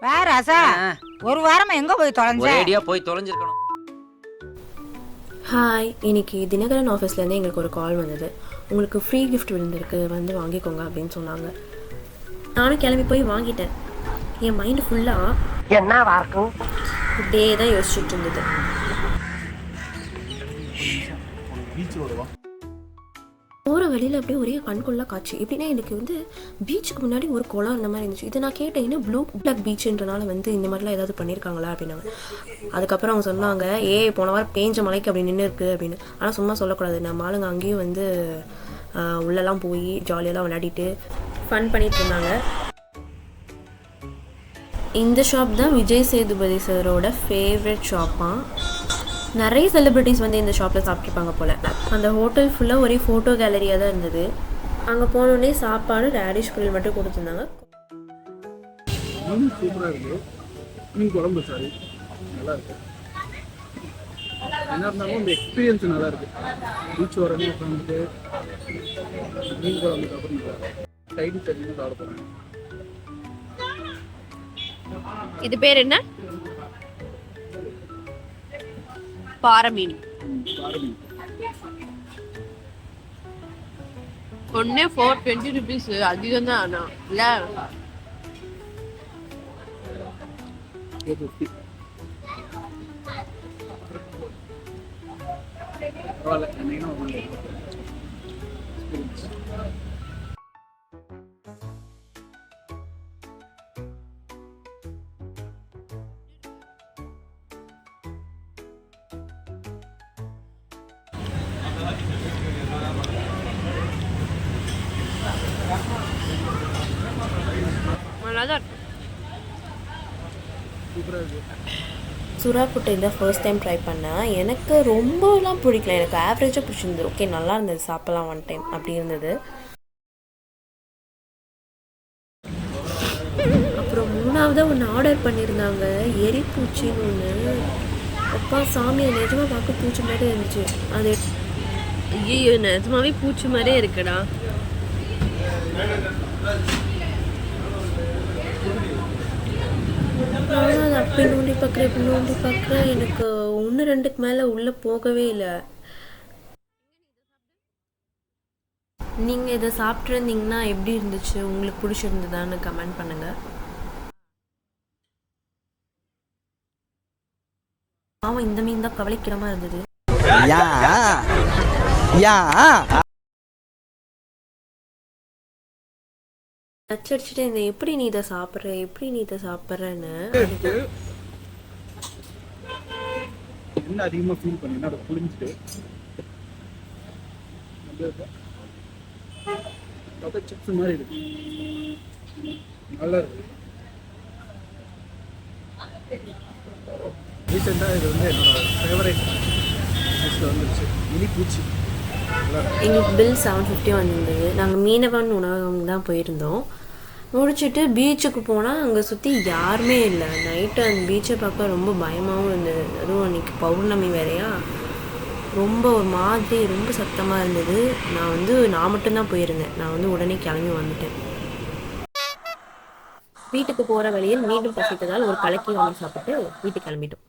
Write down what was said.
வேற ராசா ஒரு வாரமா எங்க போய் தொலைஞ்ச? ஒரேடியா போய் தொலைஞ்சிருக்கணும். ஹாய், இன்னைக்கு தினகரன் ஆஃபீஸ்லேருந்து எங்களுக்கு ஒரு கால் வந்தது. உங்களுக்கு ஃப்ரீ கிஃப்ட் விழுந்திருக்கு, வந்து வாங்கிக்கோங்க அப்படின்னு சொன்னாங்க. நானும் கிளம்பி போய் வாங்கிட்டேன். என் மைண்டு ஃபுல்லாக என்னவா இருக்கும் இப்படியே தான் யோசிச்சுட்டு இருந்தது. போகிற வழியில் அப்படியே ஒரே கண்கொள்ளா காட்சி. எப்படின்னா எனக்கு வந்து பீச்சுக்கு முன்னாடி ஒரு குளம் அந்த மாதிரி இருந்துச்சு. இதை நான் கேட்டேன், ப்ளூ பிளாக் பீச்சுன்றனால வந்து இந்த மாதிரிலாம் ஏதாவது பண்ணியிருக்காங்களா அப்படின்னாங்க. அதுக்கப்புறம் அவங்க சொன்னாங்க, போன வாரம் பேஞ்ச மலைக்கு அப்படி நின்று இருக்குது அப்படின்னு. ஆனால் சும்மா சொல்லக்கூடாது, நம்ம ஆளுங்க அங்கேயும் வந்து உள்ளெல்லாம் போய் ஜாலியெல்லாம் விளையாடிட்டு ஃபன் பண்ணிட்டு இருந்தாங்க. இந்த ஷாப் தான் விஜய் சேதுபதி சாரோட ஃபேவரட் ஷாப்பாக. நிறைய செலிப்ரிட்டிஸ் வந்து இந்த ஷாப்பில் சாப்பிட்ருப்பாங்க போல். அந்த ஹோட்டல் ஃபுல்லாக ஒரே ஃபோட்டோ கேலரியாக தான் இருந்தது. அங்கே போனோடனே சாப்பாடு ரேடிஷ் பொரியல் மட்டும் கொடுத்துருந்தாங்க. சூப்பராக இருக்குது. மீன் குழம்பு சாரி நல்லா இருக்கு. என்ன இருந்தாலும் இந்த எக்ஸ்பீரியன்ஸ் நல்லா இருக்கு. பீச் வரணும் உட்காந்துட்டு மீன் குழம்பு சாப்பிட்டு சைடு சைடு சாப்பிடுறேன். இது பேர் என்ன? பாறை மீன். ஒன்னே 420 rupees. அதிகம் தான். ஆனா இல்ல பரவாயில்ல. என்னைக்குன்னா நல்லாதான் இருக்கு. சூப்பராக இருக்குது. சுறா புட்டை தான் ஃபர்ஸ்ட் டைம் ட்ரை பண்ணேன். எனக்கு ரொம்பலாம் பிடிக்கல, எனக்கு ஆவரேஜாக பிடிச்சிருந்தது. ஓகே, நல்லா இருந்தது, சாப்பிட்லாம் ஒன் டைம் அப்படி இருந்தது. அப்புறம் மூணாவதாக ஒன்று ஆர்டர் பண்ணியிருந்தாங்க, எரிப்பூச்சின்னு ஒன்று. அப்பா சாமி, அது நிஜமாக பார்க்க பூச்சி மாதிரி இருந்துச்சு. அது ஐயோ, நிஜமாவே பூச்சி மாதிரியே இருக்குடா. நானும் அதை அப்படி நோண்டி பார்க்குறேன். எனக்கு 1-2க்கு மேலே உள்ளே போகவே இல்லை. நீங்கள் இதை சாப்பிட்ருந்தீங்கன்னா எப்படி இருந்துச்சு, உங்களுக்கு பிடிச்சிருந்ததான்னு கமெண்ட் பண்ணுங்கள். பாவம், இந்த மீன் தான் கவலைக்கிடமாக இருந்தது. நச்சடிச்சுட்டு இந்த எப்படி நீ இதை சாப்பிட்றேன்னு என்ன அதிகமாக ஃபீல் பண்ணீங்கன்னா அதை புளிஞ்சிட்டு பார்த்தா சிப்ஸ் மாதிரி இருக்கு. நல்லா இருக்கு. ரீசெண்டாக இது வந்து என்னோட ஃபேவரட் லிஸ்ட்டில் வந்துருச்சு. இனிப்பூச்சி. எங்களுக்கு பில் 750 வந்திருந்தது. நாங்கள் மீனவன் உணவகம் தான் போயிருந்தோம். முடிச்சுட்டு பீச்சுக்கு போனால் அங்கே சுற்றி யாருமே இல்லை. நைட்டு அந்த பீச்சை பார்க்க ரொம்ப பயமாகவும் இருந்தது. அதுவும் அன்றைக்கி பௌர்ணமி வேறையா, ரொம்ப ஒரு மாதிரி ரொம்ப சத்தமாக இருந்தது. நான் மட்டும்தான் போயிருந்தேன். நான் வந்து உடனே கிளம்பி வந்துட்டேன். வீட்டுக்கு போகிற வழியில் மீண்டும் பசித்ததால் ஒரு கலக்கி வாங்கி சாப்பிட்டு வீட்டுக்கு கிளம்பிட்டோம்.